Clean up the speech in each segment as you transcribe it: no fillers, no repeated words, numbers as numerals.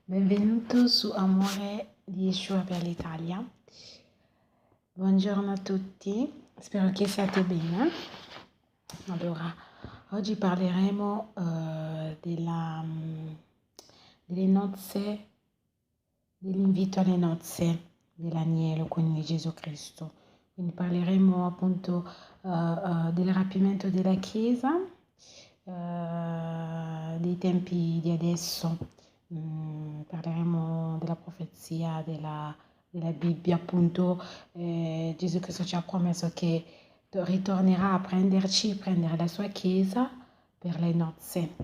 Benvenuto su Amore di Yeshua per l'Italia. Buongiorno a tutti, spero che siate bene. Allora, oggi parleremo delle nozze, dell'invito alle nozze dell'agnello, quindi di Gesù Cristo. Quindi parleremo appunto del rapimento della Chiesa, dei tempi di adesso. Parleremo della profezia della Bibbia, appunto. Gesù Cristo ci ha promesso che ritornerà a prendere la sua Chiesa per le nozze.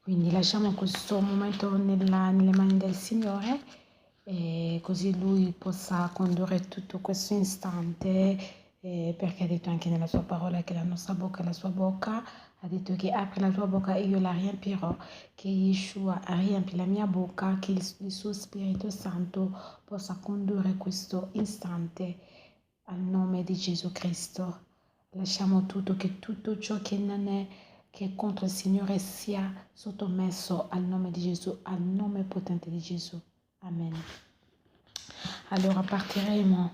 Quindi lasciamo questo momento nelle mani del Signore, e così Lui possa condurre tutto questo istante, perché ha detto anche nella sua parola che la nostra bocca è la sua bocca. Ha detto che apri la tua bocca e io la riempirò, che Yeshua riempi la mia bocca, che il suo Spirito Santo possa condurre questo istante al nome di Gesù Cristo. Lasciamo tutto, che tutto ciò che non è, che è contro il Signore sia sottomesso al nome di Gesù, al nome potente di Gesù. Amen. Allora partiremo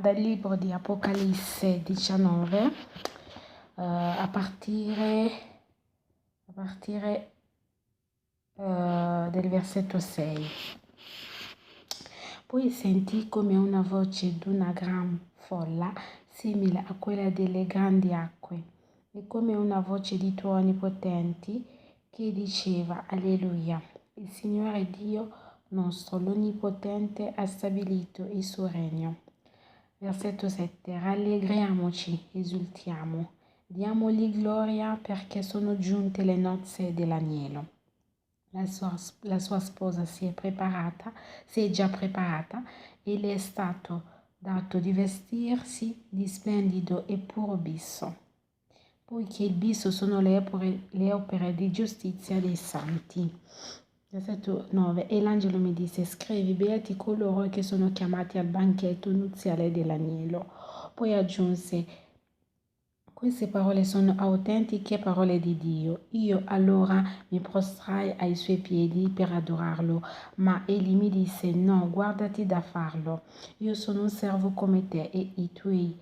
dal libro di Apocalisse 19, a partire del versetto 6. Poi sentì come una voce d'una gran folla, simile a quella delle grandi acque, e come una voce di tuoni potenti che diceva: Alleluia, il Signore Dio nostro, l'Onnipotente, ha stabilito il suo regno. Versetto 7. Rallegriamoci, esultiamo, diamogli gloria, perché sono giunte le nozze dell'agnello. La sua sposa si è già preparata, e le è stato dato di vestirsi di splendido e puro bisso, poiché il bisso sono le opere di giustizia dei santi. Versetto 9. E l'angelo mi disse: scrivi, beati coloro che sono chiamati al banchetto nuziale dell'agnello. Poi aggiunse: queste parole sono autentiche parole di Dio. Io allora mi prostrai ai suoi piedi per adorarlo, ma egli mi disse: no, guardati da farlo. Io sono un servo come te, e i tuoi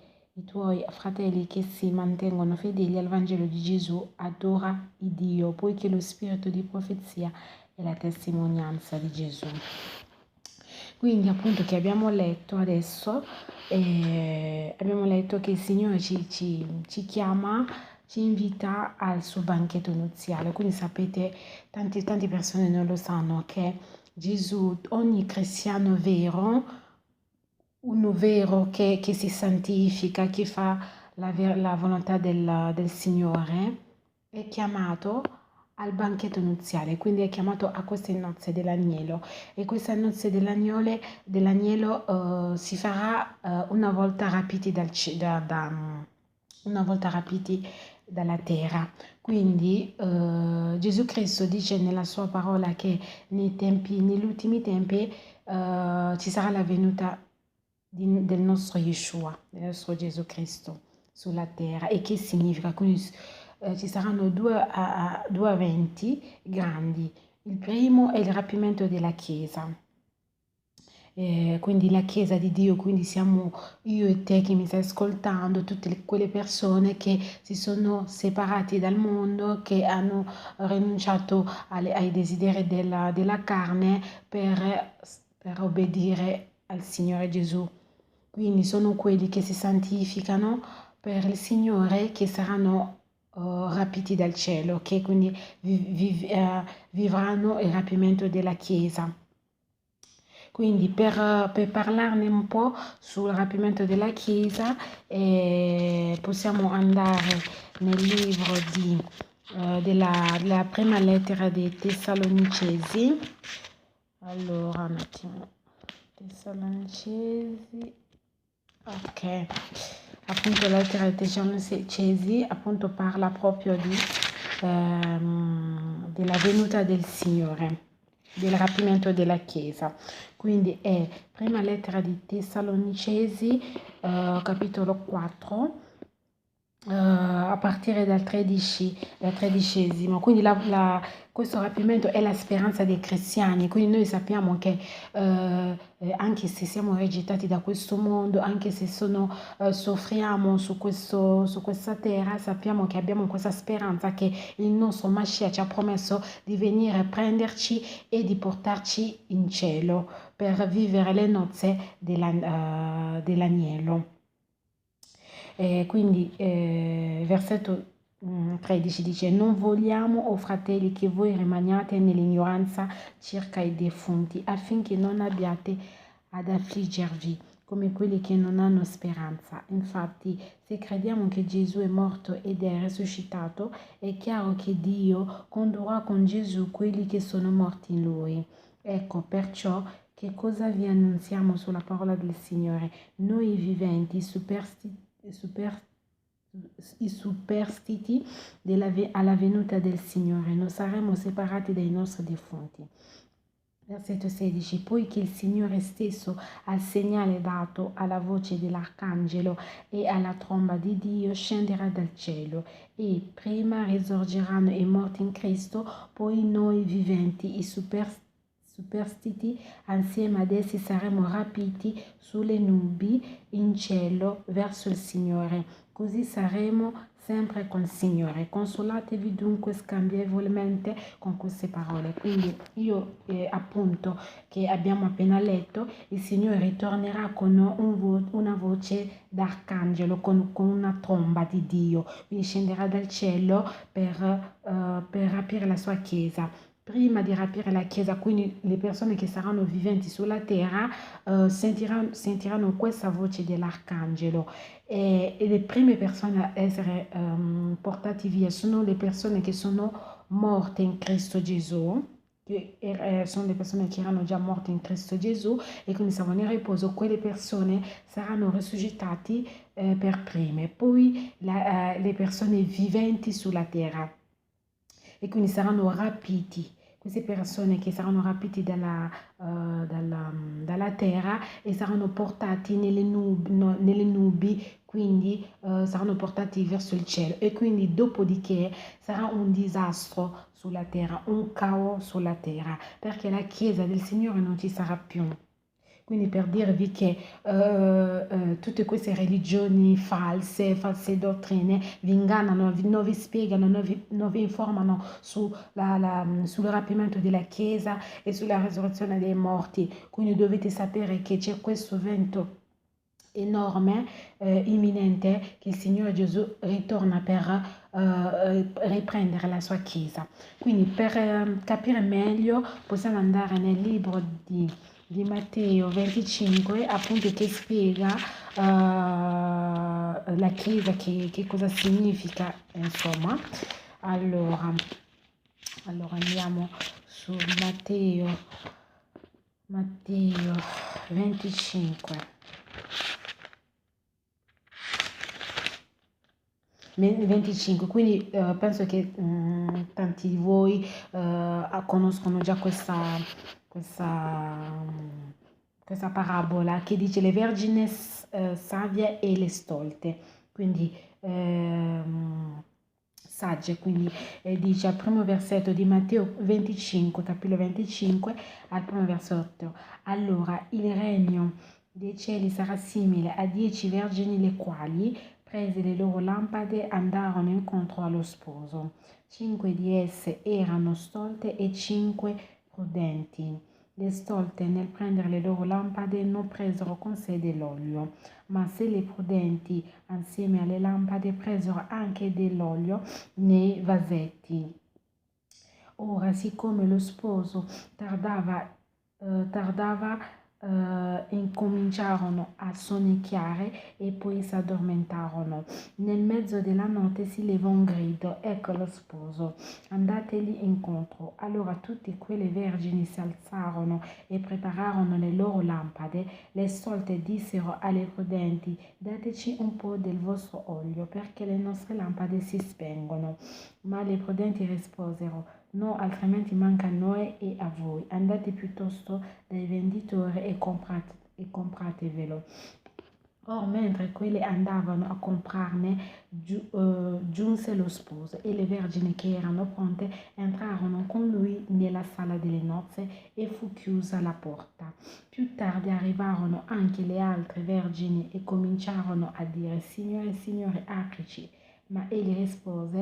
fratelli che si mantengono fedeli al Vangelo di Gesù. Adora il Dio, poiché lo spirito di profezia è la testimonianza di Gesù. Quindi appunto che abbiamo letto adesso, abbiamo letto che il Signore ci chiama, ci invita al suo banchetto nuziale. Quindi sapete, tante persone non lo sanno, che Gesù, ogni cristiano vero, uno vero che si santifica, che fa la volontà del Signore, è chiamato al banchetto nuziale, quindi è chiamato a queste nozze dell'agnello, e queste nozze dell'agnello si farà una volta rapiti dalla terra. Quindi Gesù Cristo dice nella sua parola che negli ultimi tempi ci sarà la venuta del nostro Yeshua, del nostro Gesù Cristo sulla terra. E che significa? Quindi ci saranno due eventi grandi. Il primo è il rapimento della Chiesa, quindi la Chiesa di Dio, quindi siamo io e te che mi stai ascoltando, tutte quelle persone che si sono separati dal mondo, che hanno rinunciato ai desideri della carne per obbedire al Signore Gesù. Quindi sono quelli che si santificano per il Signore, che saranno rapiti dal cielo, che quindi vivranno il rapimento della Chiesa. Quindi per parlarne un po' sul rapimento della Chiesa, possiamo andare nel libro della prima lettera dei Tessalonicesi. Allora, un attimo. Tessalonicesi. Ok, appunto la lettera dei Tessalonicesi appunto parla proprio della venuta del Signore, del rapimento della Chiesa. Quindi è prima lettera di Tessalonicesi, capitolo 4, a partire dal 13esimo. Quindi questo rapimento è la speranza dei cristiani, quindi noi sappiamo che anche se siamo rigettati da questo mondo, anche se soffriamo su questa terra, sappiamo che abbiamo questa speranza che il nostro Mashiach ci ha promesso di venire a prenderci e di portarci in cielo per vivere le nozze dell'agnello. Quindi versetto 13 dice: non vogliamo, o fratelli, che voi rimaniate nell'ignoranza circa i defunti, affinché non abbiate ad affliggervi come quelli che non hanno speranza. Infatti, se crediamo che Gesù è morto ed è risuscitato, è chiaro che Dio condurrà con Gesù quelli che sono morti in Lui. Ecco perciò che cosa vi annunziamo sulla parola del Signore? Noi viventi, i superstiti alla venuta del Signore, non saremo separati dai nostri defunti. Versetto 16. Poiché il Signore stesso, al segnale dato, alla voce dell'arcangelo e alla tromba di Dio, scenderà dal cielo, e prima risorgeranno i morti in Cristo, poi noi viventi, i superstiti, assieme ad essi saremo rapiti sulle nubi in cielo verso il Signore. Così saremo sempre con il Signore. Consolatevi dunque scambievolmente con queste parole. Quindi io appunto che abbiamo appena letto, il Signore ritornerà con una voce d'arcangelo, con una tromba di Dio, quindi scenderà dal cielo per rapire la sua chiesa. Prima di rapire la chiesa, quindi le persone che saranno viventi sulla terra sentiranno questa voce dell'arcangelo, e le prime persone a essere portate via sono le persone che sono morte in Cristo Gesù, che sono le persone che erano già morte in Cristo Gesù e quindi stavano in riposo. Quelle persone saranno risuscitate per prime, poi le persone viventi sulla terra, e quindi saranno rapiti. Queste persone che saranno rapiti dalla terra e saranno portati nelle nubi, quindi saranno portati verso il cielo, e quindi dopodiché sarà un disastro sulla terra, un caos sulla terra, perché la Chiesa del Signore non ci sarà più. Quindi per dirvi che tutte queste religioni false dottrine vi ingannano, non vi spiegano, non vi informano sul rapimento della Chiesa e sulla risurrezione dei morti. Quindi dovete sapere che c'è questo vento enorme, imminente, che il Signore Gesù ritorna per riprendere la sua Chiesa. Quindi per capire meglio possiamo andare nel libro di Matteo 25, appunto, che spiega la Chiesa, che cosa significa, insomma. Allora andiamo su Matteo 25. 25, quindi penso che tanti di voi conoscono già questa, questa parabola che dice le vergini savie e le stolte, quindi sagge, quindi dice al primo versetto di Matteo 25, capitolo 25, al primo versetto: allora il regno dei cieli sarà simile a 10 vergini, le quali, prese le loro lampade, andarono incontro allo sposo. 5 di esse erano stolte e 5 prudenti. Le stolte, nel prendere le loro lampade, non presero con sé dell'olio, ma se le prudenti, assieme alle lampade, presero anche dell'olio nei vasetti. Ora, siccome lo sposo tardava, incominciarono a sonnecchiare e poi si addormentarono. Nel mezzo della notte si levò un grido: ecco lo sposo, andategli incontro. Allora tutte quelle vergini si alzarono e prepararono le loro lampade. Le stolte dissero alle prudenti: dateci un po' del vostro olio, perché le nostre lampade si spengono. Ma le prudenti risposero: no, altrimenti manca a noi e a voi. Andate piuttosto dai venditori e compratevelo. Or, mentre quelli andavano a comprarne, giunse lo sposo e le vergini che erano pronte entrarono con lui nella sala delle nozze e fu chiusa la porta. Più tardi arrivarono anche le altre vergini e cominciarono a dire: Signore, Signore, aprici. Ma egli rispose: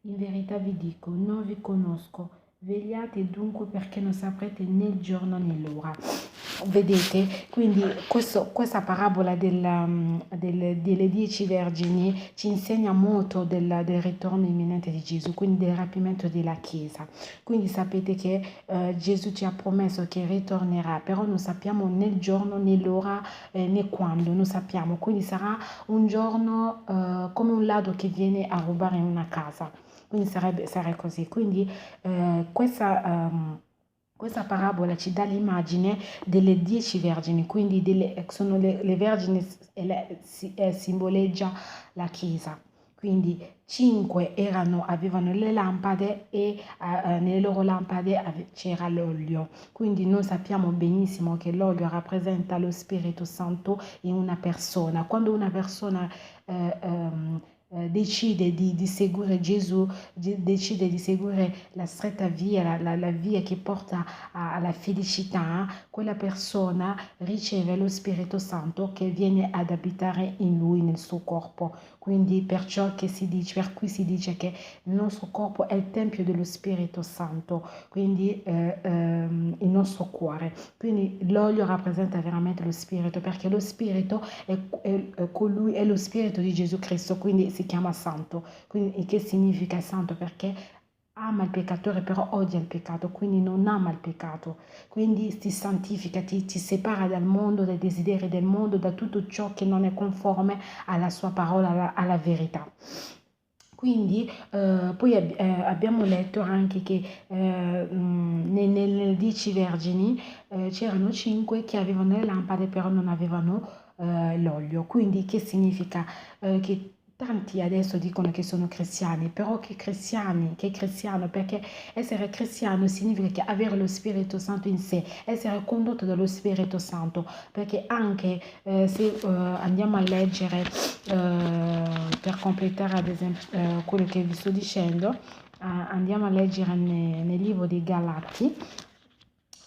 In verità vi dico, non vi conosco. Vegliate dunque perché non saprete né il giorno né l'ora. Vedete, quindi questa parabola delle 10 vergini ci insegna molto del ritorno imminente di Gesù, quindi del rapimento della Chiesa. Quindi sapete che Gesù ci ha promesso che ritornerà, però non sappiamo né il giorno né l'ora né quando, non sappiamo. Quindi sarà un giorno come un ladro che viene a rubare in una casa. Quindi sarà così. Quindi questa parabola ci dà l'immagine delle 10 vergini, quindi sono le vergini simboleggia la Chiesa. Quindi 5 avevano le lampade e nelle loro lampade c'era l'olio. Quindi noi sappiamo benissimo che l'olio rappresenta lo Spirito Santo in una persona. Quando una persona decide di seguire Gesù, decide di seguire la stretta via, la via che porta alla felicità, quella persona riceve lo Spirito Santo che viene ad abitare in lui, nel suo corpo. Quindi per cui si dice che il nostro corpo è il tempio dello Spirito Santo, quindi il nostro cuore. Quindi l'olio rappresenta veramente lo Spirito, perché lo Spirito è lo Spirito di Gesù Cristo, quindi si chiama Santo. Quindi che significa santo? Perché ama il peccatore però odia il peccato, quindi non ama il peccato, quindi ti santifica, ti separa dal mondo, dai desideri del mondo, da tutto ciò che non è conforme alla sua parola, alla verità. Quindi poi abbiamo letto anche che nelle 10 vergini c'erano 5 che avevano le lampade però non avevano l'olio. Quindi che significa? Che tanti adesso dicono che sono cristiani, però che cristiano, perché essere cristiano significa che avere lo Spirito Santo in sé, essere condotto dallo Spirito Santo, perché anche se andiamo a leggere per completare ad esempio quello che vi sto dicendo, andiamo a leggere nel libro dei Galati.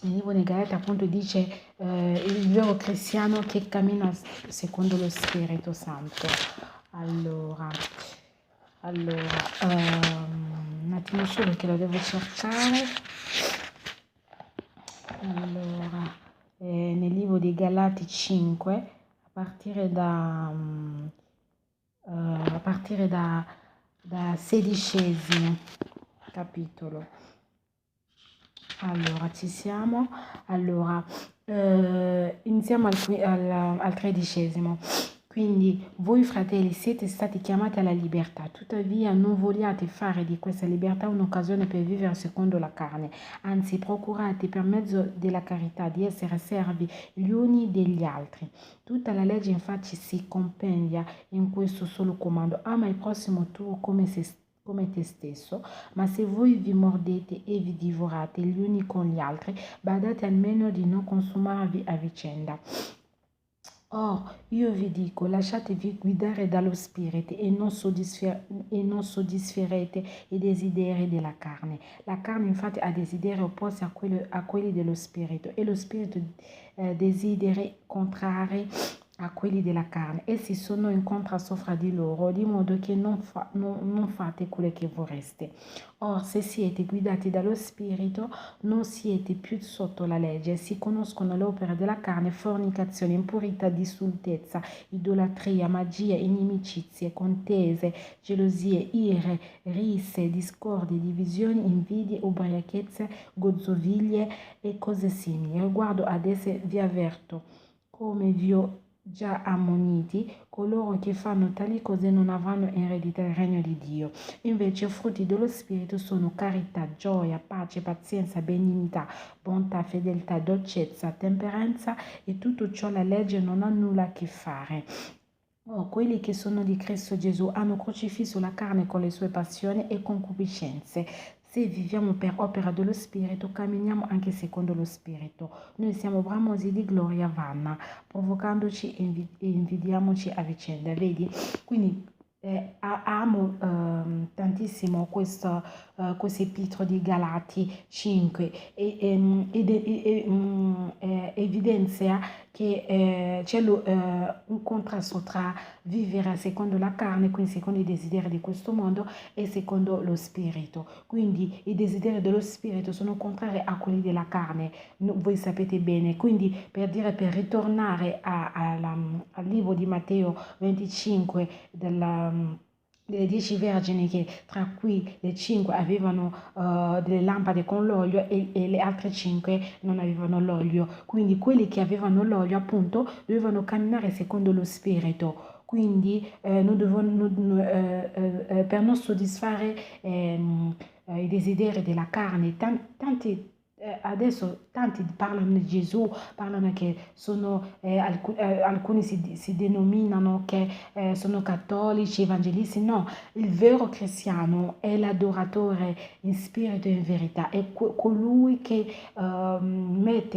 Nel libro dei Galati appunto dice il vero cristiano che cammina secondo lo Spirito Santo. Allora, un attimo solo che lo devo cercare. Allora, nel libro dei Galati 5, a partire da 16° capitolo. Allora, ci siamo. Allora, iniziamo al 13°. Quindi voi fratelli siete stati chiamati alla libertà, tuttavia non vogliate fare di questa libertà un'occasione per vivere secondo la carne, anzi procurate per mezzo della carità di essere servi gli uni degli altri. Tutta la legge infatti si compendia in questo solo comando: ama il prossimo tuo come te stesso. Ma se voi vi mordete e vi divorate gli uni con gli altri, badate almeno di non consumarvi a vicenda. Or, io vi dico, lasciatevi guidare dallo Spirito e non soddisferete i desideri della carne. La carne infatti ha desideri opposti a quelli dello Spirito e lo Spirito desideri contrari a quelli della carne. Essi sono in contrasto fra di loro, di modo che non fate quello che vorreste. Or, se siete guidati dallo Spirito, non siete più sotto la legge. Si conoscono le opere della carne: fornicazione, impurità, dissolutezza, idolatria, magia, inimicizie, contese, gelosie, ire, risse, discordie, divisioni, invidie, ubriachezze, gozzoviglie e cose simili. Riguardo ad esse vi avverto, come vi ho già ammoniti: coloro che fanno tali cose non avranno in eredità il regno di Dio. Invece i frutti dello Spirito sono carità, gioia, pace, pazienza, benignità, bontà, fedeltà, dolcezza, temperanza, e tutto ciò la legge non ha nulla a che fare. Oh, quelli che sono di Cristo Gesù hanno crocifisso la carne con le sue passioni e concupiscenze. se viviamo per opera dello Spirito, camminiamo anche secondo lo Spirito. Noi siamo bramosi di gloria vana, provocandoci e invidiamoci a vicenda. Vedi? Quindi amo tantissimo questo epitro di Galati 5 evidenzia che c'è un contrasto tra vivere secondo la carne, quindi secondo i desideri di questo mondo, e secondo lo spirito. Quindi i desideri dello spirito sono contrari a quelli della carne, voi sapete bene. Quindi per ritornare al libro di Matteo 25 delle 10 vergini, che tra cui le 5 avevano delle lampade con l'olio e le altre 5 non avevano l'olio. Quindi quelli che avevano l'olio appunto dovevano camminare secondo lo spirito. Quindi per non soddisfare i desideri della carne, adesso tanti parlano di Gesù, parlano che alcuni si denominano che sono cattolici, evangelisti. No, il vero cristiano è l'adoratore in spirito e in verità, è colui che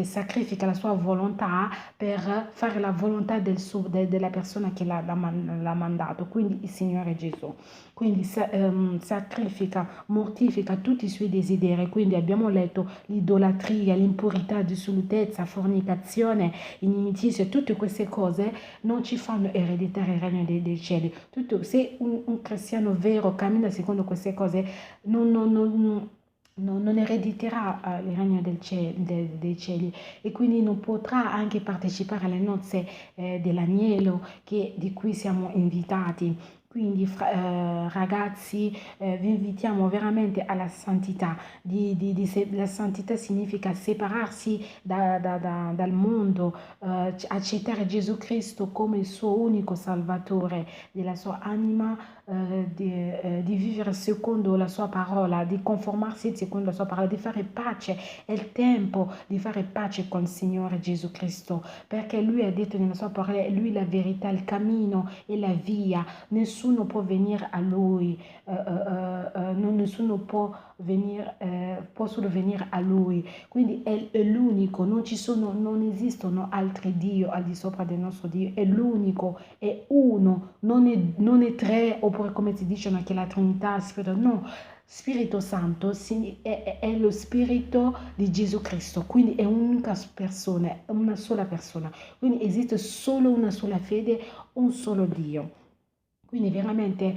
sacrifica la sua volontà per fare la volontà della persona che l'ha mandato, quindi il Signore Gesù. Quindi sacrifica, mortifica tutti i suoi desideri. Quindi abbiamo letto l'idolatria, l'impurità, dissolutezza, fornicazione, inimicizia, tutte queste cose non ci fanno ereditare il regno dei cieli. Se un cristiano vero cammina secondo queste cose, non erediterà il regno dei cieli, e quindi non potrà anche partecipare alle nozze dell'agnello di cui siamo invitati. Quindi ragazzi, vi invitiamo veramente alla santità. La santità significa separarsi dal mondo, accettare Gesù Cristo come il suo unico salvatore della sua anima, di vivere secondo la sua parola, di conformarsi secondo la sua parola, di fare pace. È il tempo di fare pace con il Signore Gesù Cristo, perché Lui ha detto nella sua parola: è Lui la verità, il cammino e la via. Nessuno può venire a Lui, nessuno può solo venire a Lui. Quindi è l'unico, non esistono altri Dio al di sopra del nostro Dio. È l'unico, è uno, non è tre, oppure come si dicono che la Trinità, Spirito, no. Spirito Santo è lo Spirito di Gesù Cristo, quindi è un'unica persona, una sola persona. Quindi esiste solo una sola fede, un solo Dio. Quindi veramente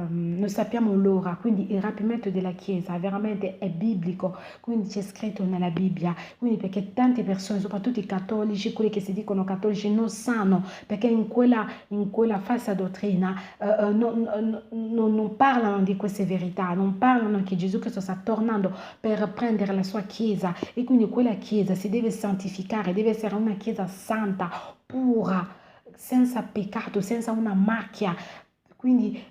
noi sappiamo l'ora, quindi il rapimento della Chiesa veramente è biblico, quindi c'è scritto nella Bibbia. Quindi perché tante persone, soprattutto i cattolici, quelli che si dicono cattolici, non sanno, perché in quella falsa dottrina non parlano di queste verità, non parlano che Gesù Cristo sta tornando per prendere la sua Chiesa, e quindi quella Chiesa si deve santificare, deve essere una Chiesa santa, pura, senza peccato, senza una macchia. Quindi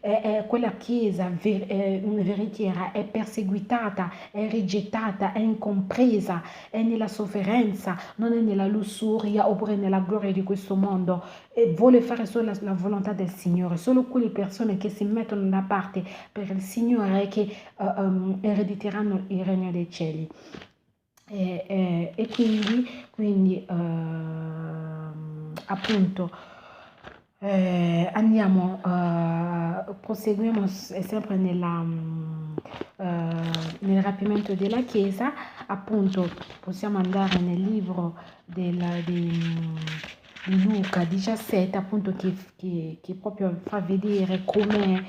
quella Chiesa veritiera è perseguitata, è rigettata, è incompresa, è nella sofferenza, non è nella lussuria oppure nella gloria di questo mondo, e vuole fare solo la volontà del Signore. Solo quelle persone che si mettono da parte per il Signore che erediteranno il regno dei cieli. E quindi appunto andiamo, proseguiamo sempre nel rapimento della Chiesa. Appunto possiamo andare nel libro di Luca 17, appunto, che proprio fa vedere come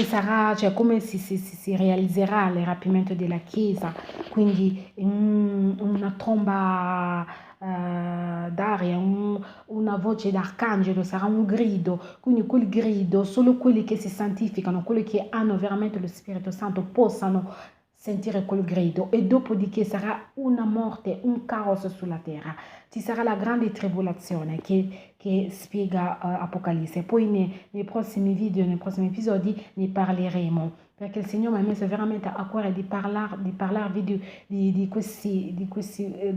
sarà, cioè come si realizzerà il rapimento della Chiesa. Quindi una tromba d'aria, una voce d'arcangelo, sarà un grido. Quindi quel grido, solo quelli che si santificano, quelli che hanno veramente lo Spirito Santo, possano sentire quel grido e dopodiché sarà una morte, un caos sulla terra. Ci sarà la grande tribolazione che spiega Apocalisse. Poi nei prossimi video, nei prossimi episodi ne parleremo, perché il Signore mi ha messo veramente a cuore di parlarvi di questi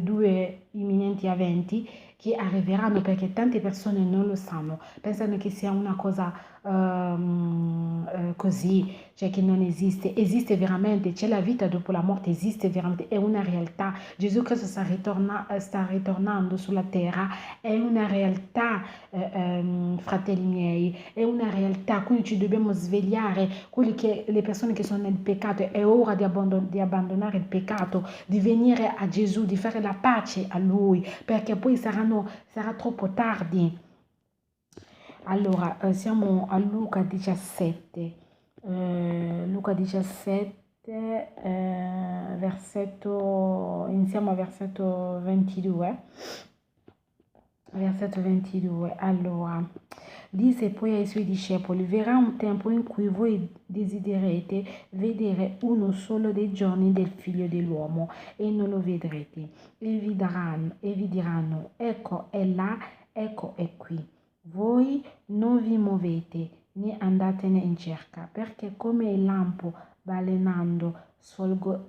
due imminenti eventi che arriveranno, perché tante persone non lo sanno, pensano che sia una cosa così, cioè che non esiste veramente, c'è la vita dopo la morte, esiste veramente, è una realtà. Gesù Cristo sta ritornando sulla terra, è una realtà, fratelli miei, è una realtà, quindi ci dobbiamo svegliare, le persone che sono nel peccato, è ora di abbandonare il peccato, di venire a Gesù, di fare la pace a Lui, perché poi sarà troppo tardi. Allora, siamo a Luca 17, Luca 17, iniziamo a versetto 22. Versetto 22. Allora, disse poi ai suoi discepoli: verrà un tempo in cui voi desiderete vedere uno solo dei giorni del Figlio dell'uomo e non lo vedrete, e vi diranno: ecco è là, ecco è qui. Voi non vi muovete né andatene in cerca, perché come il lampo balenando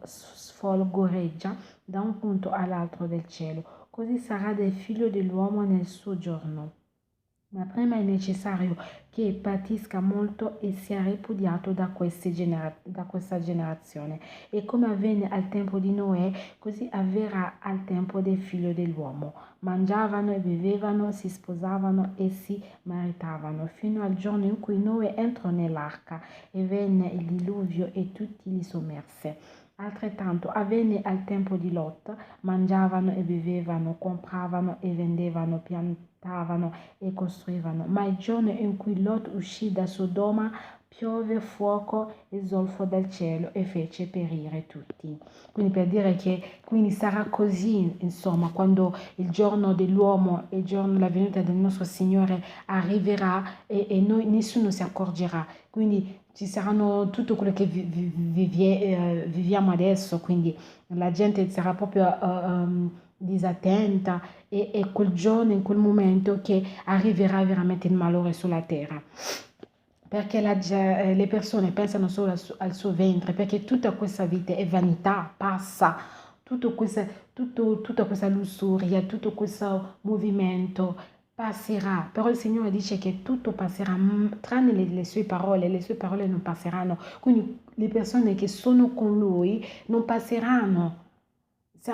sfolgoreggia da un punto all'altro del cielo, così sarà del Figlio dell'uomo nel suo giorno. Ma prima è necessario che patisca molto e sia ripudiato da questa generazione. E come avvenne al tempo di Noè, così avverrà al tempo del Figlio dell'uomo. Mangiavano e bevevano, si sposavano e si maritavano, fino al giorno in cui Noè entrò nell'arca e venne il diluvio e tutti li sommerse. Altrettanto avvenne al tempo di Lot: mangiavano e bevevano, compravano e vendevano, piantavano e costruivano. Ma il giorno in cui Lot uscì da Sodoma, piove fuoco e zolfo dal cielo e fece perire tutti. Quindi per dire che quindi sarà così, insomma, quando il giorno dell'uomo e il giorno della venuta del nostro Signore arriverà e noi nessuno si accorgerà. Quindi ci saranno tutto quello che viviamo adesso, quindi la gente sarà proprio disattenta e è quel giorno, in quel momento che arriverà veramente il malore sulla terra. Perché le persone pensano solo al suo ventre, perché tutta questa vita è vanità, passa, tutta questa lussuria, tutto questo movimento passerà, però il Signore dice che tutto passerà, tranne le sue parole non passeranno, quindi le persone che sono con Lui non passeranno,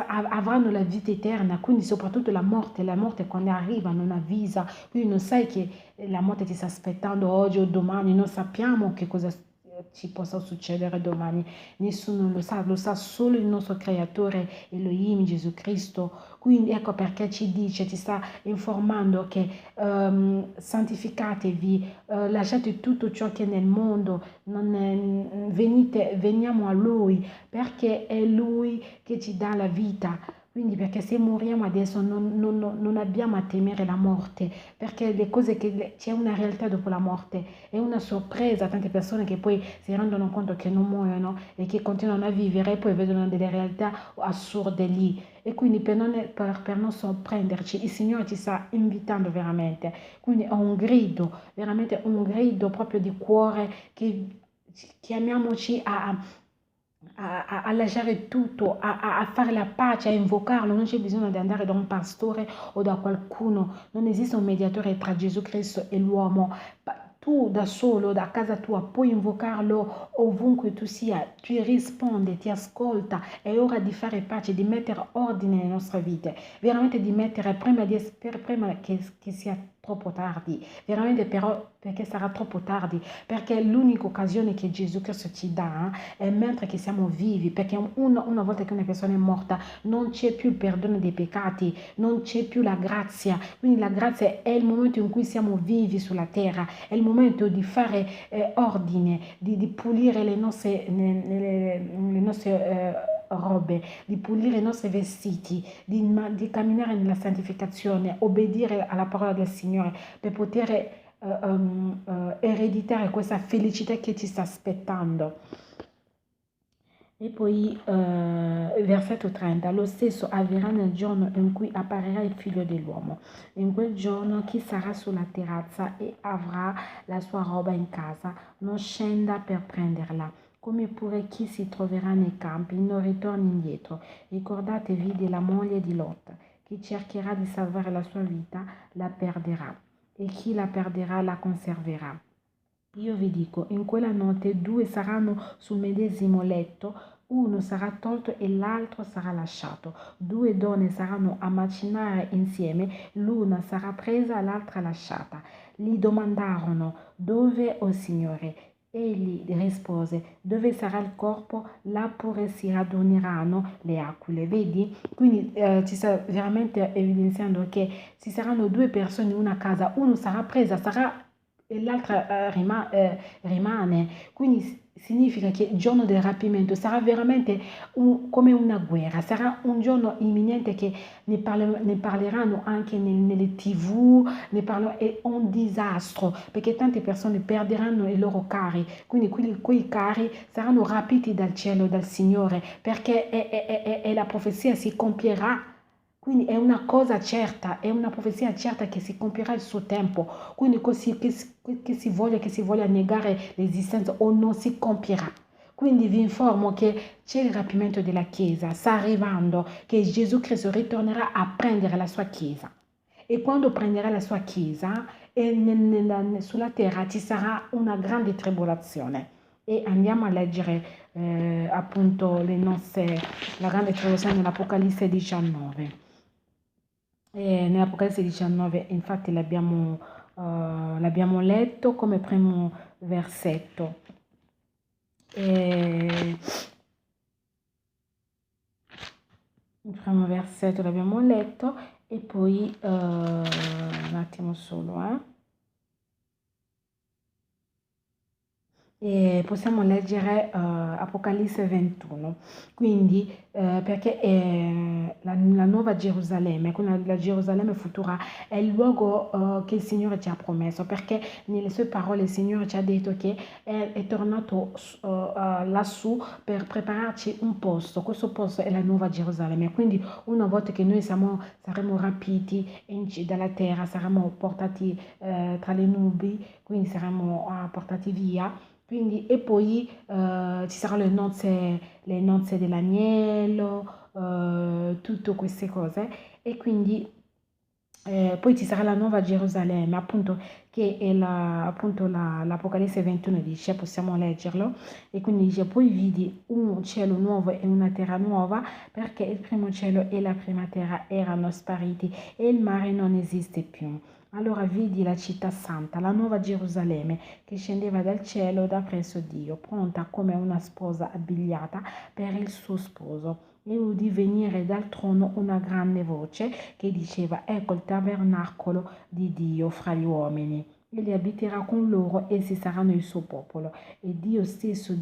avranno la vita eterna, quindi soprattutto la morte quando arriva non avvisa, quindi non sai che la morte ti sta aspettando oggi o domani, non sappiamo che cosa ci possa succedere domani, nessuno lo sa solo il nostro creatore Elohim, Gesù Cristo. Quindi ecco perché ci dice, ci sta informando che santificatevi, lasciate tutto ciò che è nel mondo, veniamo a Lui, perché è Lui che ci dà la vita. Quindi perché se moriamo adesso non abbiamo a temere la morte, perché c'è una realtà dopo la morte, è una sorpresa a tante persone che poi si rendono conto che non muoiono e che continuano a vivere e poi vedono delle realtà assurde lì. E quindi per non sorprenderci, il Signore ci sta invitando veramente. Quindi ho un grido, veramente un grido proprio di cuore che chiamiamoci a lasciare tutto, a fare la pace, a invocarlo. Non c'è bisogno di andare da un pastore o da qualcuno, non esiste un mediatore tra Gesù Cristo e l'uomo. Tu da solo, da casa tua, puoi invocarlo ovunque tu sia, ti risponde, ti ascolta. È ora di fare pace, di mettere ordine nelle nostre vite, veramente di mettere prima che sia troppo tardi, veramente però perché sarà troppo tardi, perché l'unica occasione che Gesù Cristo ci dà è mentre che siamo vivi, perché una volta che una persona è morta non c'è più il perdono dei peccati, non c'è più la grazia, quindi la grazia è il momento in cui siamo vivi sulla terra, è il momento di fare ordine, di pulire le nostre robe, di pulire i nostri vestiti, di camminare nella santificazione, obbedire alla parola del Signore per poter ereditare questa felicità che ci sta aspettando. E poi versetto 30, lo stesso avverrà nel giorno in cui apparirà il figlio dell'uomo. In quel giorno chi sarà sulla terrazza e avrà la sua roba in casa non scenda per prenderla, come pure chi si troverà nei campi non ritorni indietro. Ricordatevi della moglie di Lot. Chi cercherà di salvare la sua vita la perderà e chi la perderà la conserverà. Io vi dico, in quella notte due saranno sul medesimo letto, uno sarà tolto e l'altro sarà lasciato. Due donne saranno a macinare insieme, l'una sarà presa e l'altra lasciata. Gli domandarono, dove, o Signore? Egli rispose, dove sarà il corpo, là pure si raduneranno le aquile. Vedi? Quindi ci sta veramente evidenziando che ci saranno due persone in una casa, uno sarà presa, sarà e l'altra rimane. Quindi significa che il giorno del rapimento sarà veramente come una guerra, sarà un giorno imminente che ne parleranno anche nelle tv, è un disastro perché tante persone perderanno i loro cari, quindi quei cari saranno rapiti dal cielo, dal Signore, perché la profezia si compierà. Quindi è una cosa certa, è una profezia certa che si compierà il suo tempo. Quindi così che si voglia negare l'esistenza o non si compierà. Quindi vi informo che c'è il rapimento della Chiesa, sta arrivando, che Gesù Cristo ritornerà a prendere la sua Chiesa. E quando prenderà la sua Chiesa, sulla terra ci sarà una grande tribolazione. E andiamo a leggere appunto la grande tribolazione nell'Apocalisse 19. Nell'Apocalisse 19 infatti l'abbiamo letto come primo versetto. Il primo versetto l'abbiamo letto e poi un attimo solo, E possiamo leggere Apocalisse 21, quindi perché la nuova Gerusalemme, la Gerusalemme futura, è il luogo che il Signore ci ha promesso, perché nelle sue parole il Signore ci ha detto che è tornato lassù per prepararci un posto. Questo posto è la nuova Gerusalemme, quindi una volta che noi saremo rapiti dalla terra, saremo portati tra le nubi, quindi saremo portati via. Quindi, e poi ci saranno le nozze dell'agnello, tutte queste cose. E quindi poi ci sarà la nuova Gerusalemme, appunto, che è appunto l'Apocalisse 21 dice, possiamo leggerlo, e quindi dice, poi vidi un cielo nuovo e una terra nuova, perché il primo cielo e la prima terra erano spariti e il mare non esiste più. Allora vidi la città santa, la nuova Gerusalemme, che scendeva dal cielo da presso Dio, pronta come una sposa abbigliata per il suo sposo. E udì venire dal trono una grande voce che diceva, ecco il tabernacolo di Dio fra gli uomini. Egli abiterà con loro, essi saranno il suo popolo, e Dio stesso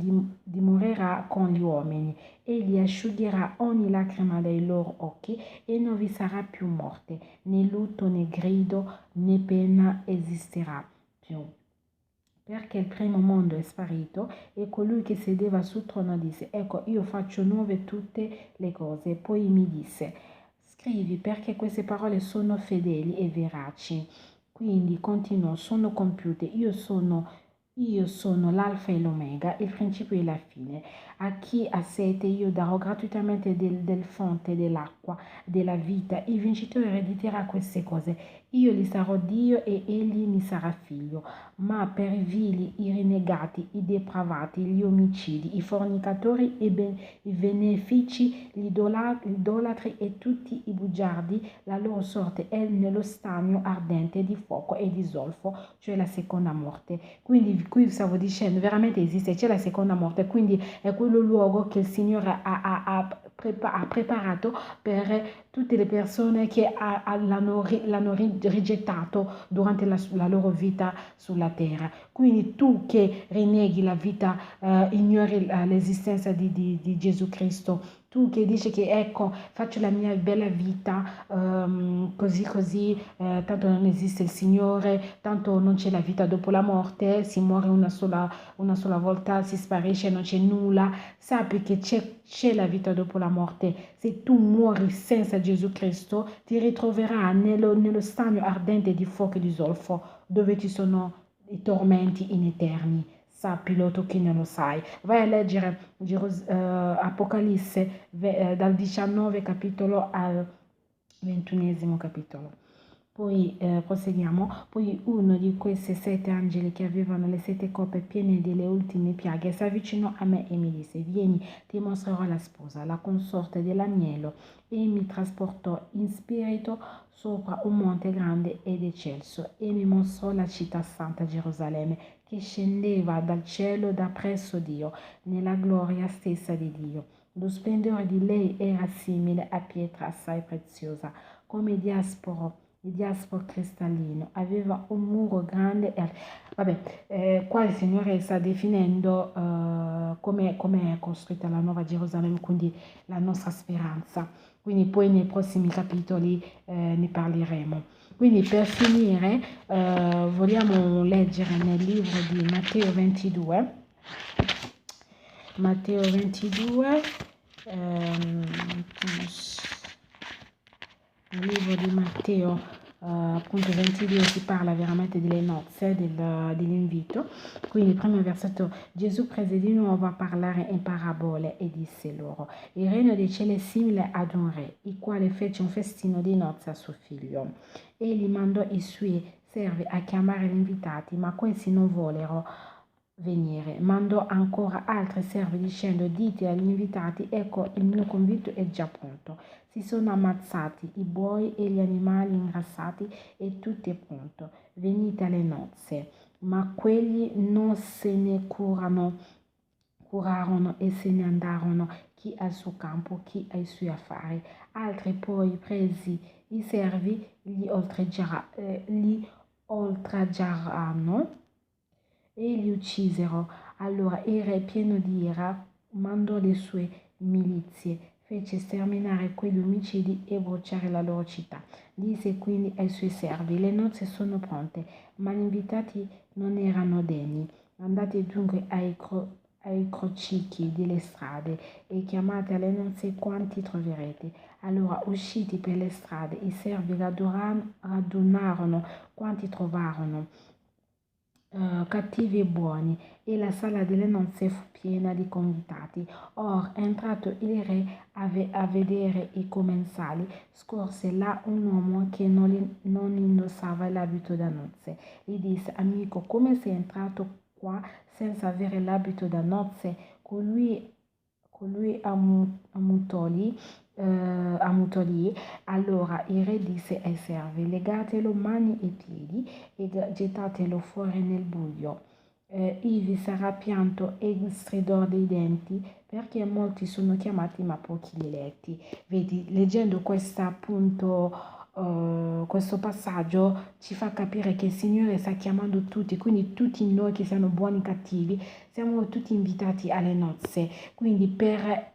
dimorerà con gli uomini. Egli asciugherà ogni lacrima dai loro occhi, e non vi sarà più morte, né lutto, né grido, né pena esisterà più. Perché il primo mondo è sparito, e colui che sedeva sul trono disse, ecco io faccio nuove tutte le cose. Poi mi disse, scrivi perché queste parole sono fedeli e veraci. Quindi continuò, sono compiute, io sono l'alfa e l'omega, il principio e la fine. A chi ha sete io darò gratuitamente del fonte dell'acqua della vita. Il vincitore erediterà queste cose. Io gli sarò Dio e egli mi sarà figlio. Ma per i vili, i rinnegati, i depravati, gli omicidi, i fornicatori, i benefici, gli idolatri e tutti i bugiardi, la loro sorte è nello stagno ardente di fuoco e di zolfo, cioè la seconda morte. Quindi qui stavo dicendo, veramente esiste, c'è la seconda morte, quindi è quello luogo che il Signore ha preparato per tutte le persone che l'hanno rigettato durante la loro vita sulla terra. Quindi tu che rinneghi la vita, ignori l'esistenza di Gesù Cristo, tu che dici che ecco faccio la mia bella vita così, tanto non esiste il Signore, tanto non c'è la vita dopo la morte, si muore una sola volta, si sparisce, non c'è nulla, sappi che c'è la vita dopo la morte. Se tu muori senza Gesù Cristo, ti ritroverai nello stagno ardente di fuoco e di zolfo, dove ci sono i tormenti in eterni. Sappilo tu che non lo sai. Vai a leggere Apocalisse dal 19 capitolo al 21 capitolo. Poi proseguiamo. Poi uno di questi 7 angeli che avevano le 7 coppe piene delle ultime piaghe si avvicinò a me e mi disse: Vieni, ti mostrerò la sposa, la consorte dell'agnello. E mi trasportò in spirito sopra un monte grande ed eccelso e mi mostrò la città santa Gerusalemme che scendeva dal cielo da presso Dio, nella gloria stessa di Dio. Lo splendore di lei era simile a pietra assai preziosa, come diasporo cristallino, aveva un muro grande e vabbè, qua il Signore sta definendo come è costruita la nuova Gerusalemme, quindi la nostra speranza. Quindi poi nei prossimi capitoli ne parleremo. Quindi per finire vogliamo leggere nel libro di Matteo 22. Matteo 22, nel libro di Matteo appunto 22 si parla veramente delle nozze, dell'invito. Quindi il primo versetto: Gesù prese di nuovo a parlare in parabole e disse loro: il regno dei cieli è simile ad un re, il quale fece un festino di nozze a suo figlio. Egli mandò i suoi servi a chiamare gli invitati, ma questi non vollero venire. Mandò ancora altri servi dicendo: dite agli invitati, ecco il mio convito è già pronto. Si sono ammazzati i buoi e gli animali ingrassati e tutto è pronto. Venite alle nozze. Ma quelli non se ne curarono e se ne andarono, chi al suo campo, chi ai suoi affari. Altri poi, presi i servi, li oltraggiarono e li uccisero. Allora il re, pieno di ira, mandò le sue milizie, fece sterminare quegli omicidi e bruciare la loro città. Disse quindi ai suoi servi: le nozze sono pronte, ma gli invitati non erano degni. Andate dunque ai crocicchi delle strade e chiamate alle nozze quanti troverete. Allora, usciti per le strade, i servi radunarono quanti trovarono, cattivi e buoni, e la sala delle nozze fu piena di convitati. Or, entrato il re a vedere i commensali, scorse là un uomo che non indossava l'abito da nozze. Gli disse: amico, come sei entrato qua senza avere l'abito da nozze? Colui ammutolì. Allora il re disse ai servi: legatelo mani e piedi e gettatelo fuori nel buio. Ivi sarà pianto e stridor dei denti, perché molti sono chiamati ma pochi li eletti. Vedi, leggendo questo passaggio ci fa capire che il Signore sta chiamando tutti, quindi tutti noi che siamo buoni o cattivi, siamo tutti invitati alle nozze. Quindi per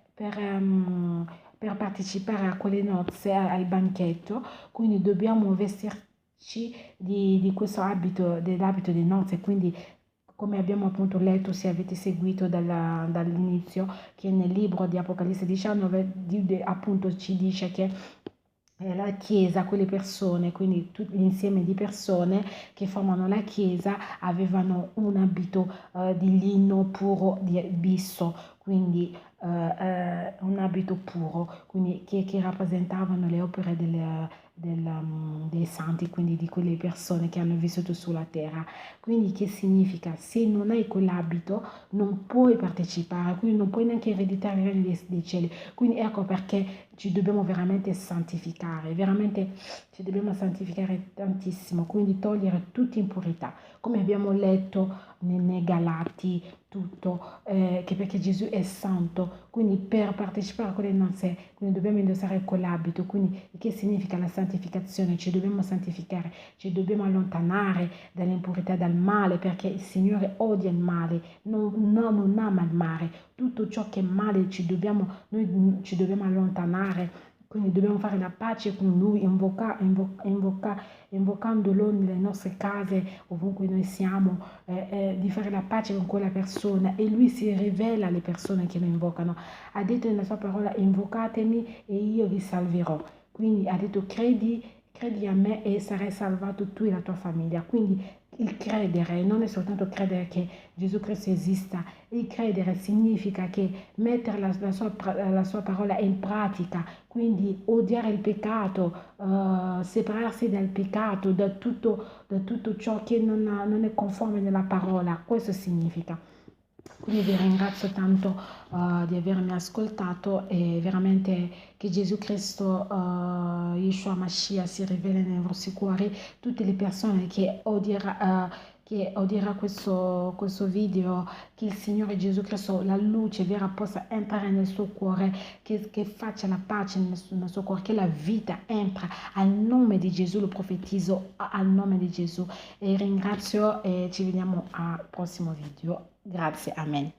partecipare a quelle nozze, al banchetto, quindi dobbiamo vestirci di questo abito, dell'abito di nozze. Quindi, come abbiamo appunto letto, se avete seguito dall'inizio, che nel libro di Apocalisse 19 appunto ci dice che la Chiesa, quelle persone, quindi l'insieme di persone che formano la Chiesa, avevano un abito di lino puro, di bisso, quindi un abito puro, quindi che rappresentavano le opere dei santi, quindi di quelle persone che hanno vissuto sulla terra. Quindi che significa? Se non hai quell'abito non puoi partecipare, quindi non puoi neanche ereditare il regno dei cieli. Quindi ecco perché ci dobbiamo veramente santificare, veramente ci dobbiamo santificare tantissimo, quindi togliere tutte impurità, come abbiamo letto nei Galati, tutto, che perché Gesù è santo, quindi per partecipare a quelle nozze, quindi dobbiamo indossare quell'abito, quindi che significa la santificazione, ci dobbiamo santificare, ci dobbiamo allontanare dall'impurità, dal male, perché il Signore odia il male, non ama il male, tutto ciò che è male noi ci dobbiamo allontanare. Quindi dobbiamo fare la pace con Lui, invocandolo nelle nostre case, ovunque noi siamo, di fare la pace con quella persona e Lui si rivela alle persone che lo invocano. Ha detto nella sua parola: invocatemi e io vi salverò. Quindi ha detto: credi a me e sarai salvato tu e la tua famiglia. Quindi il credere non è soltanto credere che Gesù Cristo esista, il credere significa che mettere la sua parola in pratica, quindi odiare il peccato, separarsi dal peccato, da tutto ciò che non è conforme nella parola. Questo significa. Quindi vi ringrazio tanto di avermi ascoltato e veramente che Gesù Cristo, Yeshua Mashiach, si riveli nei vostri cuori. Tutte le persone che odierà questo video, che il Signore Gesù Cristo, la luce vera, possa entrare nel suo cuore, che faccia la pace nel suo cuore, che la vita entra al nome di Gesù, lo profetizzo al nome di Gesù. E ringrazio e ci vediamo al prossimo video. Grazie, amen.